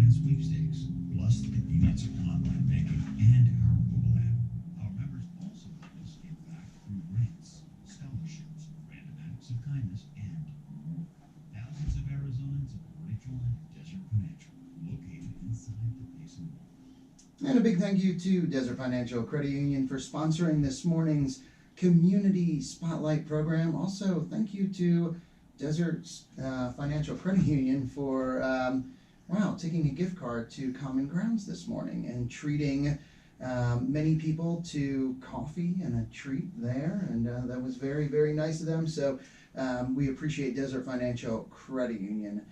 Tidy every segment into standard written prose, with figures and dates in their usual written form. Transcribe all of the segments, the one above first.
grand sweepstakes, plus the convenience of online banking and our mobile app. Our members also help us give back through grants, scholarships, random acts of kindness, and more. Thousands of Arizonans have already joined Desert Financial, located inside the Basin Wall. And a big thank you to Desert Financial Credit Union for sponsoring this morning's Community Spotlight program. Also, thank you to Desert Financial Credit Union for taking a gift card to Common Grounds this morning and treating many people to coffee and a treat there, and that was very, very nice of them. So we appreciate Desert Financial Credit Union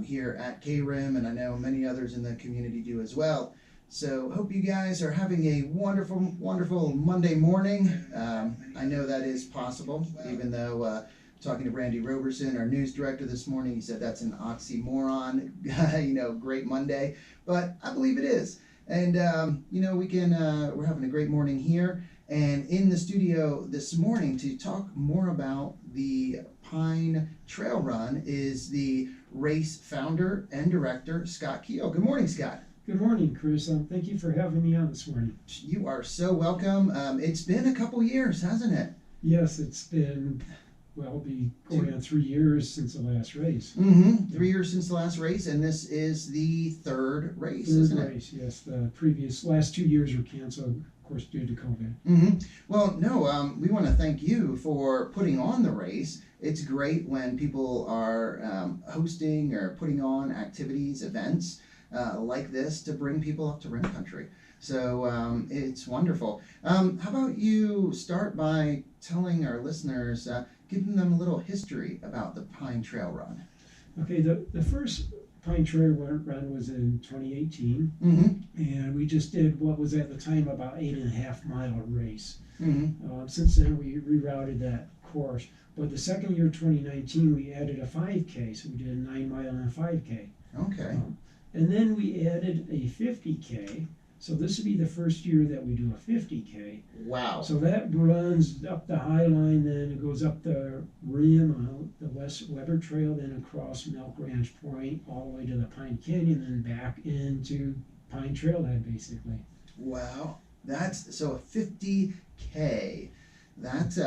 here at KRIM, and I know many others in the community do as well. So hope you guys are having a wonderful, wonderful Monday morning. I know that is possible, even though talking to Randy Roberson, our news director this morning, he said that's an oxymoron, great Monday, but I believe it is. And, we're having a great morning here and in the studio this morning to talk more about the Pine Trail Run is the race founder and director, Scott Kehl. Good morning, Scott. Good morning, Chris. Thank you for having me on this morning. You are so welcome. It's been a couple years, hasn't it? Yes, it's been, be going on 3 years since the last race. 3 years since the last race, and this is the third race, isn't it? Third race, yes. The last 2 years were canceled, of course, due to COVID. Well, no, we want to thank you for putting on the race. It's great when people are hosting or putting on activities, events, like this to bring people up to Rim Country. So it's wonderful. How about you start by telling our listeners, giving them a little history about the Pine Trail Run. Okay, the first Pine Trail Run was in 2018, and we just did what was at the time about 8.5 mile race. Since then, we rerouted that course. But the second year, 2019, we added a 5K, so we did a 9 mile and a 5K. Okay. And then we added a 50K. So this would be the first year that we do a 50K. Wow. So that runs up the High Line, then it goes up the rim, the West Weber Trail, then across Milk Ranch Point, all the way to the Pine Canyon, then back into Pine Trailhead, basically. Wow. So a 50K. That's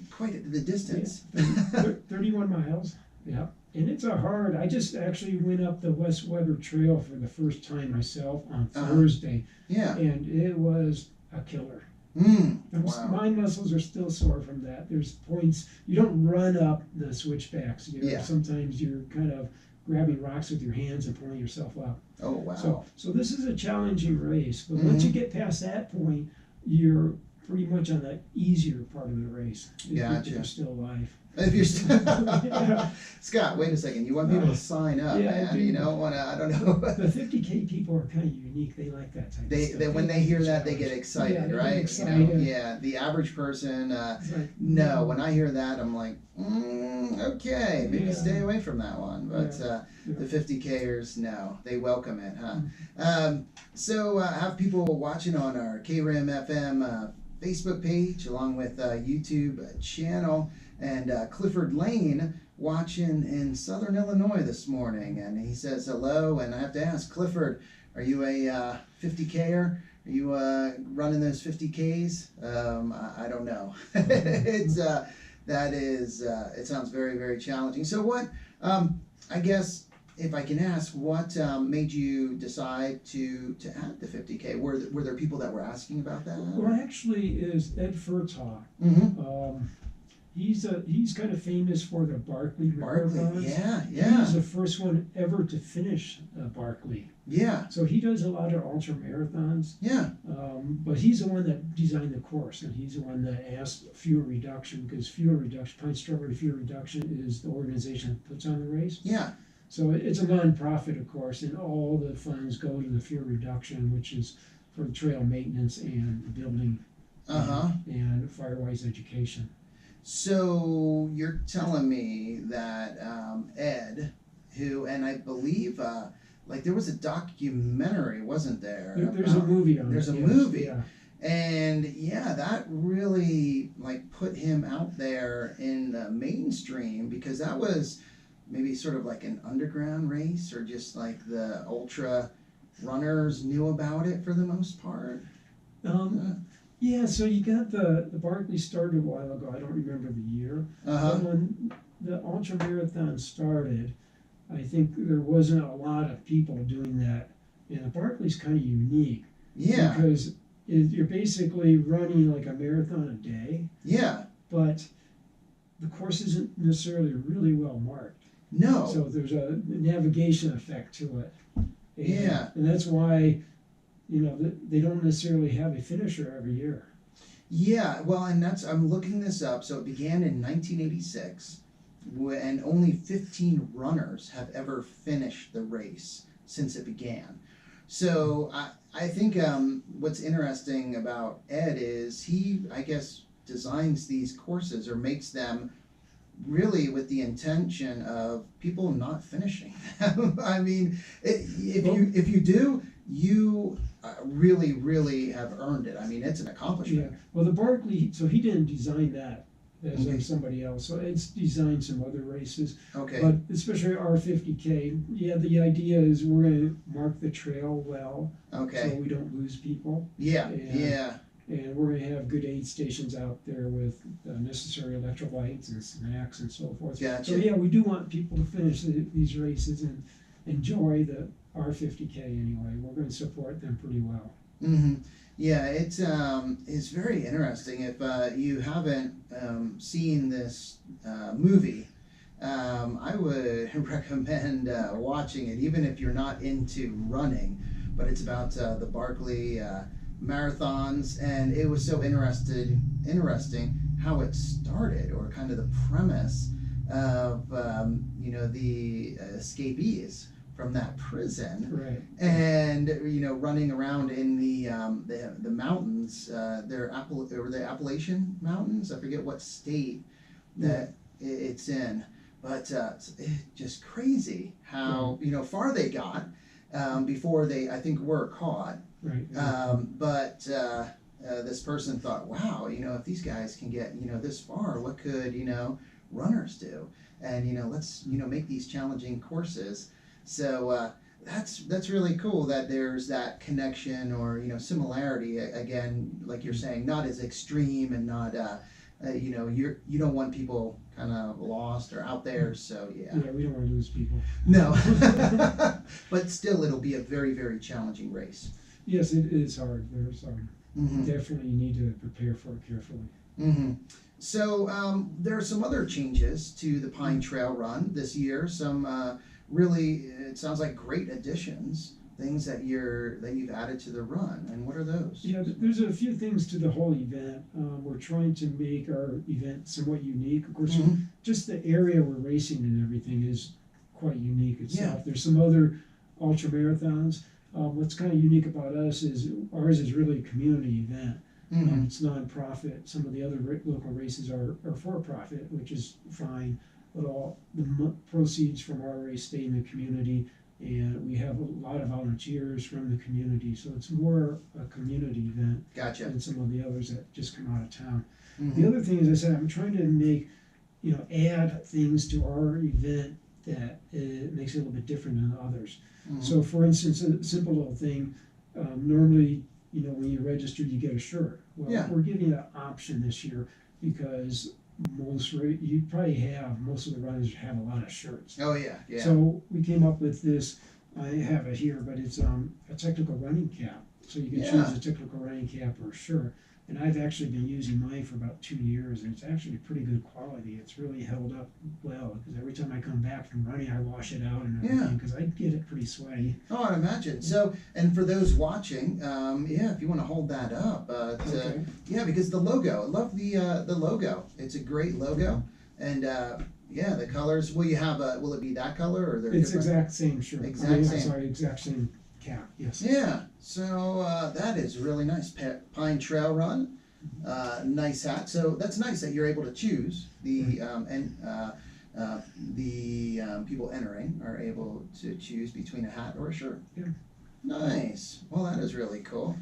quite the distance. Yeah, 31 miles. Yeah. And it's I just actually went up the West Weber Trail for the first time myself on Thursday. Yeah. And it was a killer. Wow. My muscles are still sore from that. There's points, you don't run up the switchbacks. Sometimes you're kind of grabbing rocks with your hands and pulling yourself up. Oh, wow. So this is a challenging race. But once you get past that point, you're pretty much on the easier part of the race. If you're still alive. If you're still Scott, wait a second. You want people to sign up, man. You don't want to, I don't know. The 50K people are kind of unique. They like that type of stuff. When they hear that, they get excited, right? Get excited. The average person, no. When I hear that, I'm like, okay, maybe stay away from that one. But the 50Kers, no, they welcome it, huh? So have people watching on our KRIM FM Facebook page, along with YouTube channel, and Clifford Lane watching in Southern Illinois this morning, and he says hello. And I have to ask, Clifford, are you a 50Ker? Are you running those 50Ks? I don't know. It sounds very, very challenging. So what, I guess, if I can ask, what made you decide to add the 50K? Were there people that were asking about that? Well, actually, is Ed Furtaugh. He's kind of famous for the Barkley Marathons. Yeah. He was the first one ever to finish Barkley. Yeah. So he does a lot of ultra marathons. Yeah. But he's the one that designed the course, and he's the one that asked fuel reduction, because Pine Strawberry Fuel Reduction is the organization that puts on the race. Yeah. So it's a non-profit, of course, and all the funds go to the fuel reduction, which is for trail maintenance and building and Firewise education. So you're telling me that Ed, and I believe there was a documentary, wasn't there? There's a movie on it. There's a movie. Yeah. And that really put him out there in the mainstream, because that was maybe sort of like an underground race, or just like the ultra runners knew about it for the most part? Yeah, so you got the Barkley started a while ago. I don't remember the year. Uh-huh. But when the ultra marathon started, I think there wasn't a lot of people doing that. And the Barkley's kind of unique Yeah. because you're basically running like a marathon a day, Yeah. but the course isn't necessarily really well marked. No. So there's a navigation effect to it. Yeah. And that's why, they don't necessarily have a finisher every year. Yeah, well, and I'm looking this up. So it began in 1986, and only 15 runners have ever finished the race since it began. So I think what's interesting about Ed is he, I guess, designs these courses or makes them really with the intention of people not finishing them. I mean, if you do, you really have earned it. I mean, it's an accomplishment. Yeah. Well, the Barkley, so he didn't design that as Okay. somebody else. So it's designed some other races, Okay. but especially our 50K. Yeah, the idea is we're going to mark the trail well, Okay. so we don't lose people, Yeah. and- Yeah. and we're going to have good aid stations out there with necessary electrolytes and snacks and so forth. Gotcha. So yeah, we do want people to finish these races and enjoy our 50K anyway. We're going to support them pretty well. Mm-hmm. Yeah, it's very interesting. If you haven't seen this movie, I would recommend watching it, even if you're not into running. But it's about the Barkley marathons, and it was so interesting how it started, or kind of the premise of the escapees from that prison, Right. and running around in the mountains. They're the Appalachian Mountains. I forget what state that it's in, but it's just crazy how far they got before they, I think, were caught. Right. But this person thought, wow, if these guys can get this far, what could runners do? And let's make these challenging courses. So that's really cool that there's that connection or similarity. Again, like you're saying, not as extreme, and not you don't want people kind of lost or out there. So yeah, we don't want to lose people. no, but still, it'll be a very, very challenging race. Yes, it is hard. There's Mm-hmm. definitely you need to prepare for it carefully. Mm-hmm. So there are some other changes to the Pine Trail Run this year. Some really, it sounds like great additions, things that you've added to the run. And what are those? Yeah, there's a few things to the whole event. We're trying to make our event somewhat unique. Of course, Mhm. just the area we're racing and everything is quite unique itself. Yeah. There's some other ultra marathons. What's kind of unique about us is ours is really a community event. Mm-hmm. It's non-profit. Some of the other local races are for-profit, which is fine. But all the proceeds from our race stay in the community, and we have a lot of volunteers from the community. So it's more a community event Gotcha. than some of the others that just come out of town. Mm-hmm. The other thing, as I said, I'm trying to make, add things to our event that makes it a little bit different than others. Mhm. So, for instance, a simple little thing, normally, when you register, you get a shirt. Well, Yeah. we're giving an option this year because most of the runners have a lot of shirts. Oh yeah, yeah. So we came up with this, I have it here, but it's a technical running cap. So you can Yeah. choose a technical running cap or a shirt. And I've actually been using mine for about 2 years, and it's actually pretty good quality. It's really held up well, because every time I come back from running, I wash it out and everything, Yeah. because I get it pretty sweaty. Oh, I'd imagine. So, and for those watching, if you want to hold that up, Okay. because the logo, I love the logo. It's a great logo, and the colors. Will you have will it be that color, or they're It's different? exact same shirt. Exact same. Exact same cap, yes. Yeah. So that is really nice. Pine Trail Run. Nice hat. So that's nice that you're able to choose the people entering are able to choose between a hat or a shirt. Yeah. Nice. Well, that is really cool.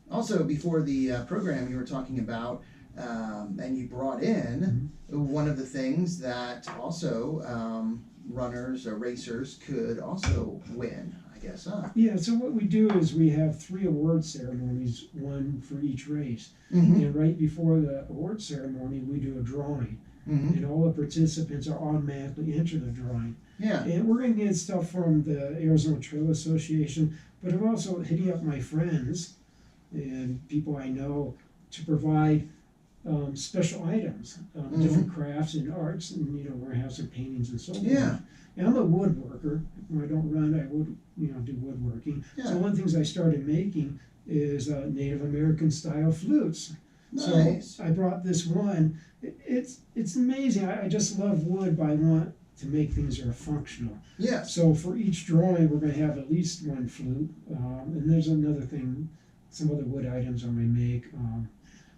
Also, before the program, you were talking about, and you brought in one of the things that also runners or racers could also win, I guess, huh? Yeah, so what we do is we have 3 award ceremonies, one for each race. Mm-hmm. And right before the award ceremony, we do a drawing. Mm-hmm. And all the participants are automatically entered the drawing. Yeah. And we're going to get stuff from the Arizona Trail Association, but I'm also hitting up my friends and people I know to provide special items, different crafts and arts, and we're going to have some paintings and so forth. Yeah. And I'm a woodworker. When I don't run, I would do woodworking. Yeah. So one of the things I started making is Native American style flutes. Nice. So I brought this one. It's amazing. I just love wood, but I want to make things that are functional. Yes. So for each drawing, we're going to have at least one flute. And there's another thing, some other wood items I'm going to make.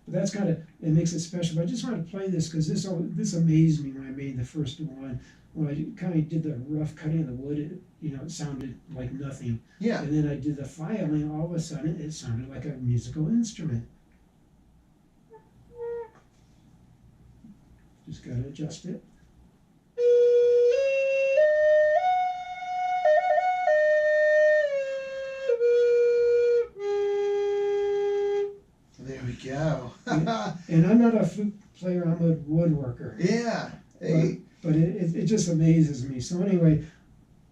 But that's it makes it special. But I just wanted to play this because this amazed me when I made the first one. When I kind of did the rough cutting of the wood, it sounded like nothing. Yeah. And then I did the filing, all of a sudden it sounded like a musical instrument. Just got to adjust it. There we go. And I'm not a flute player, I'm a woodworker. Yeah. Hey. But it just amazes me. So anyway,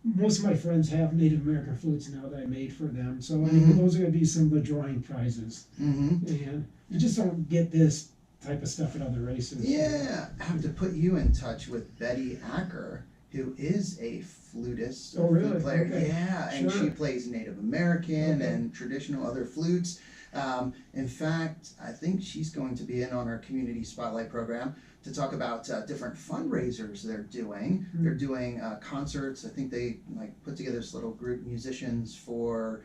most of my friends have Native American flutes now that I made for them. So anyway, those are going to be some of the drawing prizes. Mm-hmm. And you just don't get this type of stuff at other races. Yeah. I have to put you in touch with Betty Acker, who is a flutist. Oh, really? Flute player. Okay. Yeah. And Sure. she plays Native American Okay. and traditional other flutes. In fact, I think she's going to be in on our community spotlight program to talk about different fundraisers they're doing. Hmm. They're doing concerts. I think they put together this little group musicians for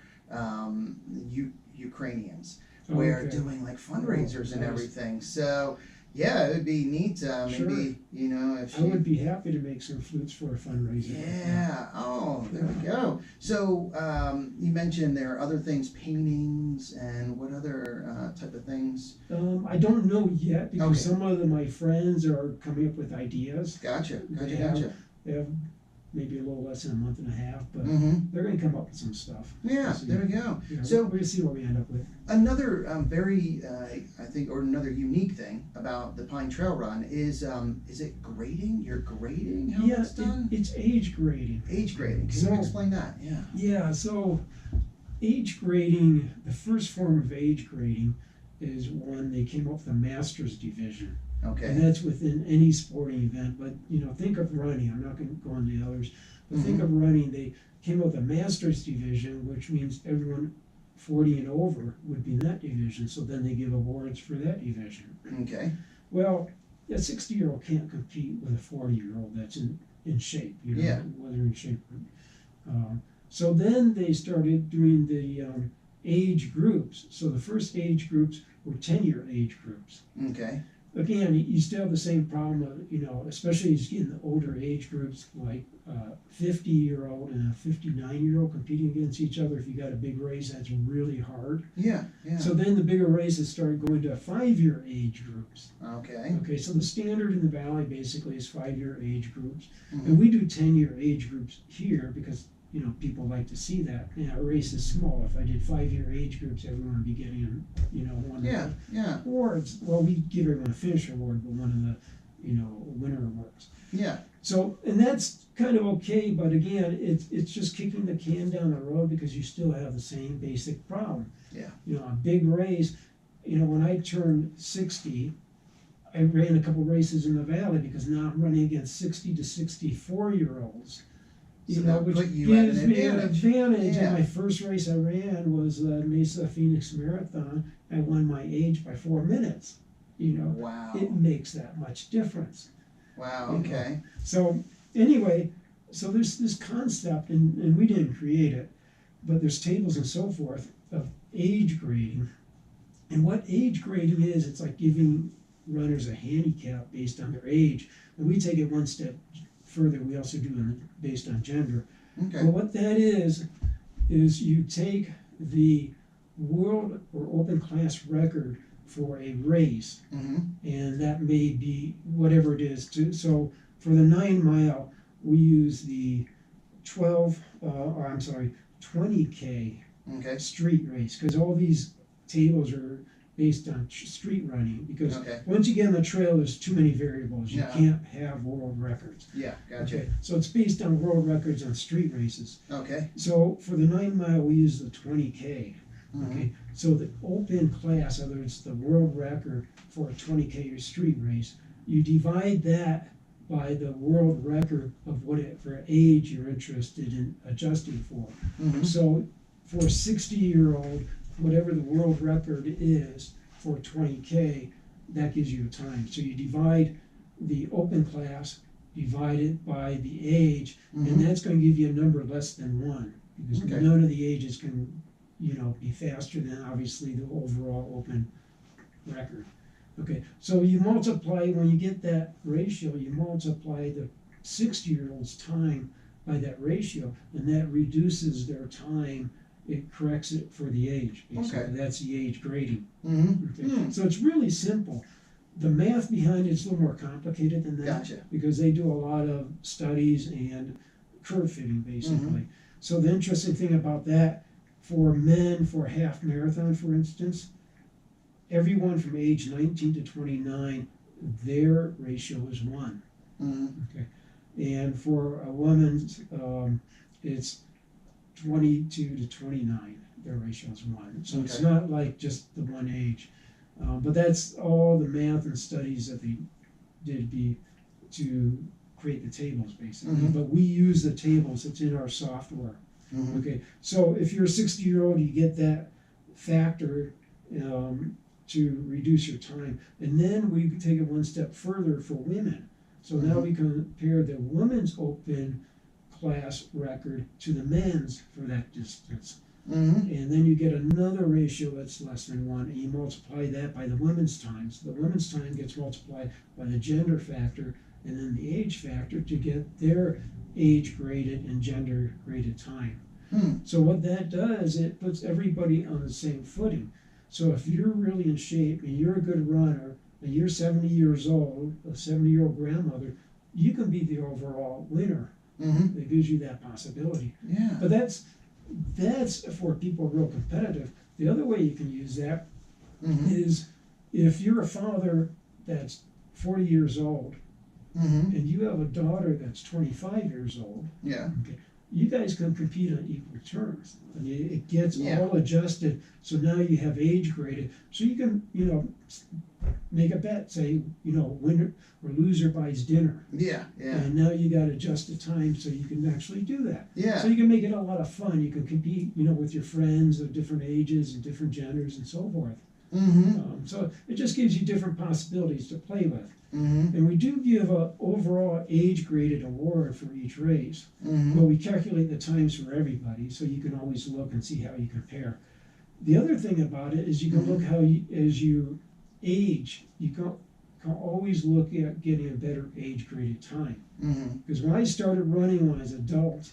Ukrainians, where Okay. doing fundraisers and nice. everything. So yeah, it would be neat. Maybe if I she. would be happy to make some flutes for a fundraiser. Yeah. Oh, there we go. So you mentioned there are other things, paintings, and what other type of things? I don't know yet because Okay. some of my friends are coming up with ideas. Gotcha. Yeah. Gotcha. They have maybe a little less than a month and a half, but Mm-hmm. they're going to come up with some stuff. Yeah. See. There we go. So So we're going to see what we end up with. another very, I think, or another unique thing about the Pine Trail Run is it grading? You're grading how Yeah, it's done? it's age grading. Age grading. Can So- you explain that? Yeah. Yeah, so age grading, the first form of age grading is when they came up with a master's division. And Okay. that's within any sporting event. But, think of running. I'm not going to go on the others. But think of running. They came up with a master's division, which means everyone 40 and over would be in that division. So then they give awards for that division. Okay. Well, a 60-year-old can't compete with a 40-year-old that's in shape, Yeah. whether in shape. So then they started doing the age groups. So the first age groups were 10-year age groups. Okay. Again, you still have the same problem of, especially as you get in the older age groups, like 50-year-old and a 59-year-old competing against each other. If you got a big race, that's really hard. Yeah. Yeah. So then the bigger races started going to 5-year age groups. Okay. Okay, so the standard in the valley basically is 5-year age groups. Mhm. And we do 10-year age groups here because, people like to see that. A race is small. If I did 5-year age groups, everyone would be getting, one Yeah. of Yeah. the awards. Well, we give everyone a finisher award, but one of the, winner awards. Yeah. So, and that's kind of okay, but again, it's just kicking the can down the road because you still have the same basic problem. Yeah. A big race, when I turned 60, I ran a couple races in the valley because now I'm running against 60 to 64-year-olds. So that Which put you at gives an me an advantage. Yeah. And my first race I ran was the Mesa Phoenix Marathon. I won my age by 4 minutes. Wow. It makes that much difference. Wow. Okay. So anyway, so there's this concept, and we didn't create it, but there's tables and so forth of age grading. And what age grading is, it's like giving runners a handicap based on their age. And we take it one step further. We also do it based on gender. Okay. Well, what that is you take the world or open class record for a race, Mm-hmm. and that may be whatever it is. So for the 9 mile, we use the 20K Okay. street race, because all these tables are based on street running, because Okay. once you get on the trail, there's too many variables. You Yeah. can't have world records. Yeah. Gotcha. Okay, so it's based on world records on street races. Okay. So for the 9 mile, we use the 20K. Mhm. Okay, so the open class, in other words, the world record for a 20K street race, you divide that by the world record of for age you're interested in adjusting for. Mhm. So for a 60-year-old, whatever the world record is for 20K, that gives you a time. So you divide the open class, divide it by the age, Mhm. and that's going to give you a number less than 1, because Okay. none of the ages can, be faster than obviously the overall open record. Okay, so you multiply, when you get that ratio, you multiply the 60-year-old's time by that ratio, and that reduces their time. It corrects it for the age, basically. Okay. That's the age grading. Mhm. Okay? Hmm. So it's really simple. The math behind it is a little more complicated than that, Gotcha. because they do a lot of studies and curve fitting, basically. Mm-hmm. So the interesting thing about that, for men, for a half marathon, for instance, everyone from age 19 to 29, their ratio is 1. Mhm. Okay, and for a woman's, it's 22 to 29. Their ratio is 1. So it's Okay. not like just the one age, but that's all the math and studies that they did to create the tables, basically. Mhm. But we use the tables. It's in our software. Mhm. Okay, so if you're a 60-year-old, you get that factor to reduce your time. And then we take it one step further for women. So now we compare the women's open class record to the men's for that distance. Mhm. And then you get another ratio that's less than 1, and you multiply that by the women's time. So the women's time gets multiplied by the gender factor and then the age factor to get their age graded and gender graded time. Hmm. So what that does, it puts everybody on the same footing. So if you're really in shape and you're a good runner and you're 70 years old, a 70-year-old grandmother, you can be the overall winner. Mhm. It gives you that possibility. Yeah. But that's for people real competitive. The other way you can use that Mhm. is if you're a father that's 40 years old Mhm. and you have a daughter that's 25 years old, Yeah. you guys can compete on equal terms. I mean, it gets Yeah. all adjusted, so now you have age graded. So you can, make a bet, say, winner or loser buys dinner. Yeah. Yeah. And now you got to adjust the time so you can actually do that. Yeah. So you can make it a lot of fun. You can compete, with your friends of different ages and different genders and so forth. Mhm. So it just gives you different possibilities to play with. Mhm. And we do give a overall age graded award for each race. Mhm. But we calculate the times for everybody, so you can always look and see how you compare. The other thing about it is you can look how as you age, you can always look at getting a better age graded time. Mhm. Because when I started running when I was an adult,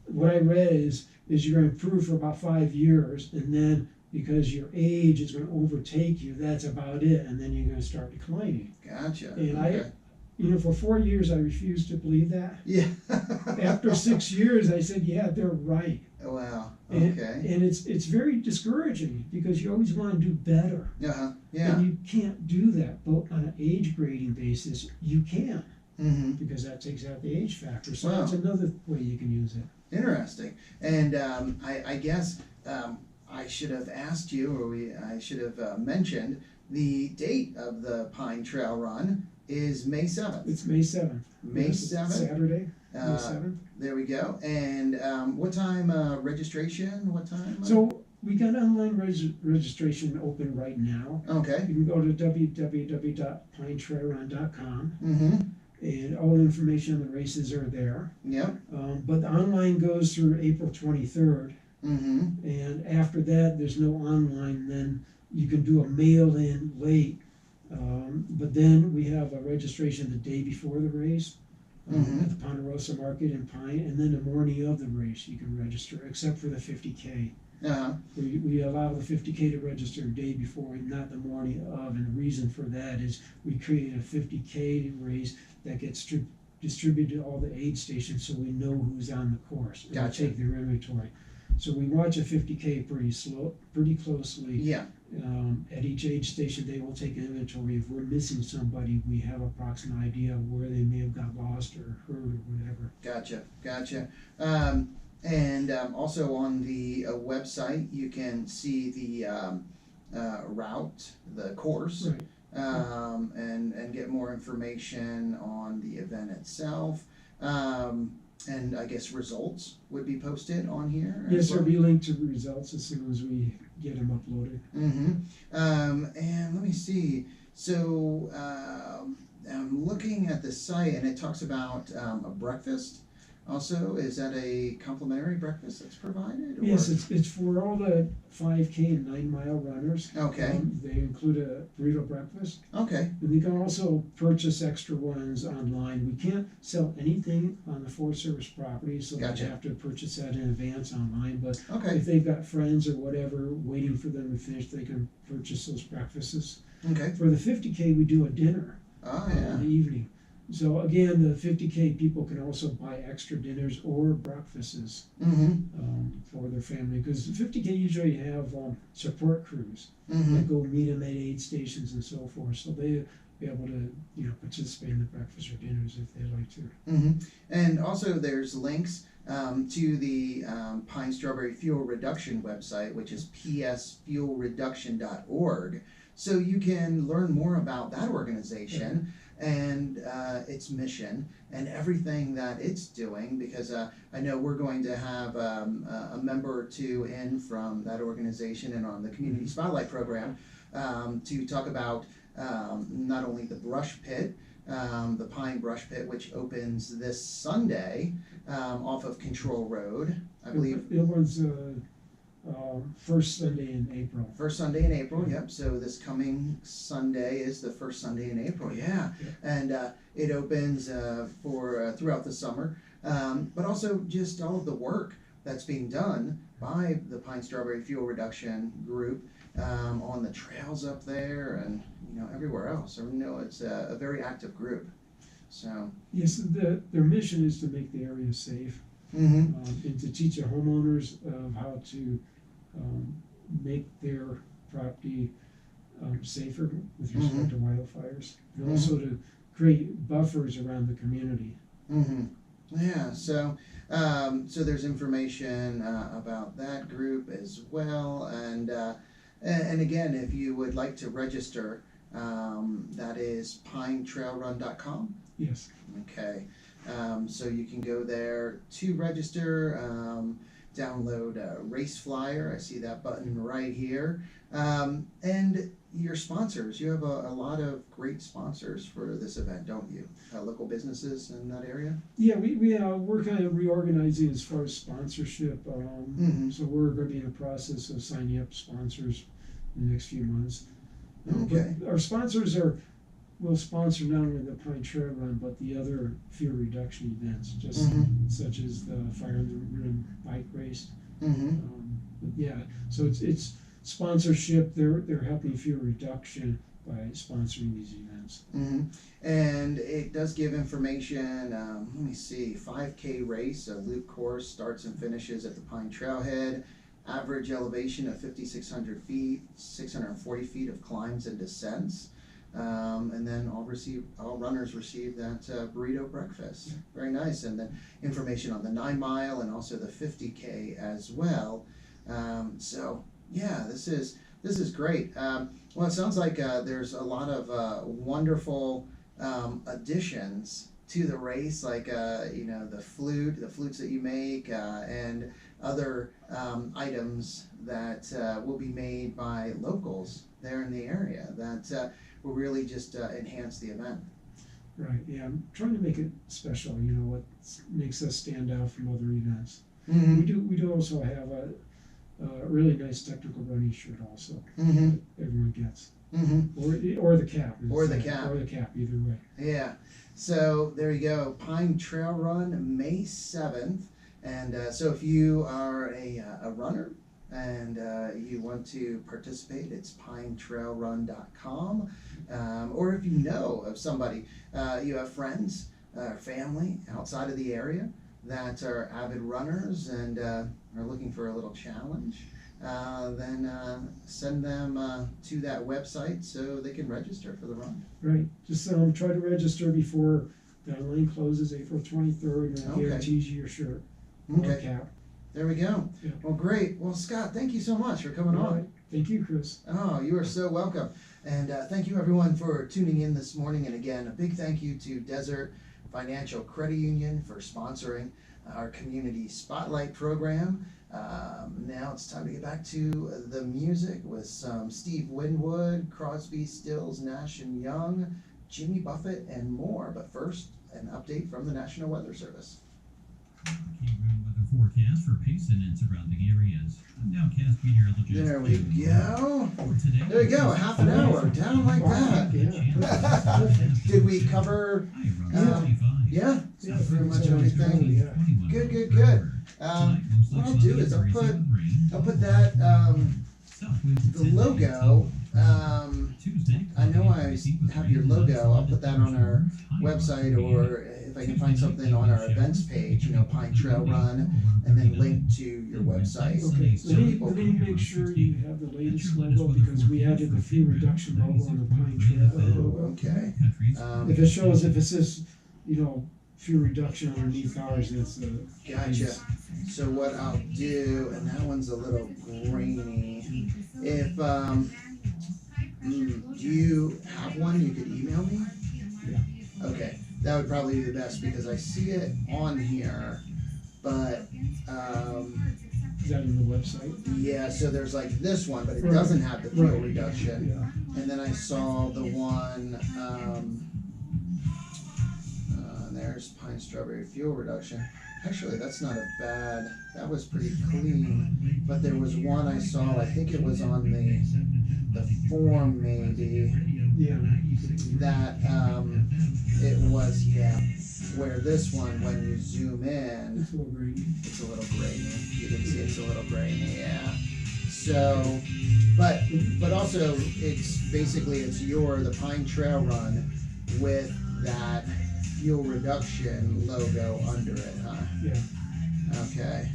what I read is you're going to improve for about 5 years, and then because your age is going to overtake you, that's about it, and then you're going to start declining. Gotcha. And Okay. for 4 years I refused to believe that. Yeah. After 6 years, I said, yeah, they're right. Wow. And, Okay. and it's very discouraging because you always want to do better. Uh-huh. Yeah. And you can't do that. But on an age grading basis, you can, Mm-hmm. because that takes out the age factor. So Wow. that's another way you can use it. Interesting. And I guess I should have asked you, or I should have mentioned the date of the Pine Trail Run is May 7th. It's May 7th. May Yes, 7th? Saturday, May Uh, 7th. There we go. And what time registration? What time? So we got online registration open right now. Okay. You can go to www.pinetrailrun.com, Mm-hmm. and all the information on the races are there. Yep. But the online goes through April 23rd, Mm-hmm. and after that, there's no online. Then you can do a mail-in late. But then we have a registration the day before the race at the Ponderosa Market in Pine, and then the morning of the race you can register, except for the 50K. Uh-huh. We allow the 50K to register the day before, not the morning of, and the reason for that is we created a 50K race that gets distributed all the aid stations so we know who's on the course. And we Gotcha. take their inventory. So we watch a 50K pretty closely. Yeah. At each aid station, they will take inventory. If we're missing somebody, we have approximate idea of where they may have got lost or hurt or whatever. Gotcha. And also on the website, you can see the route, the course, Right. and get more information on the event itself. And I guess results would be posted on here. Yes, as there'll well? be linked to the results as soon as we get them uploaded. And let me see. So I'm looking at the site, and it talks about a breakfast. Also, is that a complimentary breakfast that's provided? Or? Yes, it's for all the 5K and 9-mile runners. Okay. They include a burrito breakfast. Okay. And we can also purchase extra ones online. We can't sell anything on the Forest Service property, so Gotcha. they have to purchase that in advance online. But Okay. if they've got friends or whatever waiting for them to finish, they can purchase those breakfasts. Okay. For the 50K, we do a dinner Oh in yeah. the evening. So again, the 50K people can also buy extra dinners or breakfasts for their family, because the 50K usually have support crews that go meet them at aid stations and so forth. So they be able to participate in the breakfast or dinners if they'd like to. And also there's links to the Pine Strawberry Fuel Reduction website, which is psfuelreduction.org. So you can learn more about that organization and its mission and everything that it's doing, because I know we're going to have a member or two in from that organization and on the Community Spotlight program to talk about not only the brush pit, the Pine Brush Pit, which opens this Sunday off of Control Road, I believe. It was first Sunday in April. First Sunday in April, yep. So this coming Sunday is the first Sunday in April, yeah. And it opens for throughout the summer, but also just all of the work that's being done by the Pine Strawberry Fuel Reduction group on the trails up there and everywhere else. I know it's a very active group. So yes, their mission is to make the area safe and to teach the homeowners of how to make their property safer with respect to wildfires, and also to create buffers around the community. Yeah, so there's information about that group as well, and again, if you would like to register, that is pinetrailrun.com. Yes. Okay, so you can go there to register. Download a race flyer. I see that button right here. And your sponsors. You have a lot of great sponsors for this event, don't you? Local businesses in that area? Yeah, we're kind of reorganizing as far as sponsorship. So we're going to be in the process of signing up sponsors in the next few months. Okay. But our sponsors will sponsor not only the Pine Trail Run, but the other fuel reduction events, just such as the Fire in the Rim bike race. But yeah, so it's sponsorship. They're helping fuel reduction by sponsoring these events. And it does give information. Let me see. 5K race, a loop course, starts and finishes at the Pine Trailhead. Average elevation of 5,600 feet, 640 feet of climbs and descents. And then all runners receive that burrito breakfast. Very nice. And then information on the 9-mile and also the 50K as well. So yeah, this is great. Well, it sounds like there's a lot of wonderful additions to the race, like the flutes that you make, and other items that will be made by locals there in the area that will really just enhance the event. Right. Yeah, I'm trying to make it special. What makes us stand out from other events. We do also have a really nice technical running shirt also that everyone gets. Or the cap. Or the cap. Or the cap, either way. Yeah. So there you go. Pine Trail Run, May 7th. And so if you are a runner and you want to participate, it's pinetrailrun.com. Or if you know of somebody, you have friends family outside of the area that are avid runners and are looking for a little challenge, then send them to that website so they can register for the run. Right. Just try to register before the line closes April 23rd, and it Okay. guarantees you your shirt or Okay, cap. there we go. Yeah. Well, great. Well, Scott, thank you so much for coming All on. right. Thank you, Chris. Oh, you are so welcome. And thank you everyone for tuning in this morning. And again, a big thank you to Desert Financial Credit Union for sponsoring our Community Spotlight program. Now it's time to get back to the music with some Steve Winwood, Crosby, Stills, Nash and Young, Jimmy Buffett, and more. But first, an update from the National Weather Service. KRIM weather forecast for Payson and surrounding areas. Downcast meteorologist. There we go. For today. There we go, half an hour, down like that. Did we cover, yeah, pretty much everything? Yeah. Good, good, good. What I'll do is I'll put that, the logo, I know I have your logo, I'll put that on our website, or if I can find something on our events page, Pine Trail Run, and then link to your website. Okay, So let me people make sure you have the latest logo, because we added the fee reduction logo on the Pine Trail logo. Okay. If it shows, if it says, fee reduction underneath ours, it's Gotcha. So what I'll do, and that one's a little grainy. If do you have one you could email me? Yeah. Okay, that would probably be the best because I see it on here, but Is that in the website? yeah. So there's like this one, but it Right. doesn't have the fuel Right. reduction. Yeah. And then I saw the one. There's pine strawberry fuel reduction. Actually, that's not a bad. That was pretty clean. But there was one I saw. I think it was on the form maybe. Yeah. That it was where this one, when you zoom in, It's a little grainy. it's a little grainy. You can see it's a little grainy, yeah. So, but also it's basically the Pine Trail Run with that fuel reduction logo under it, huh? Yeah. Okay.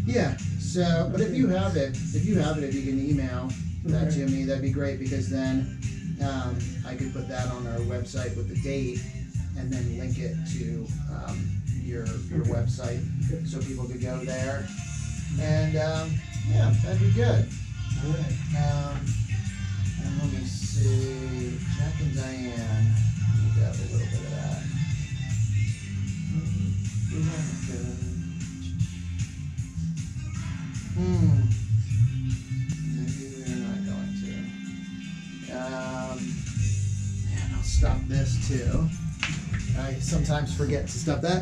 Yeah. So, but if you have it, if you can email that to me, that'd be great, because then I could put that on our website with the date, and then link it to your website, so people could go there, and yeah, that'd be good. All right. And let me see, Jack and Diane, we got a little bit of that. Maybe we're not going to. And I'll stop this too. I sometimes forget to stop that.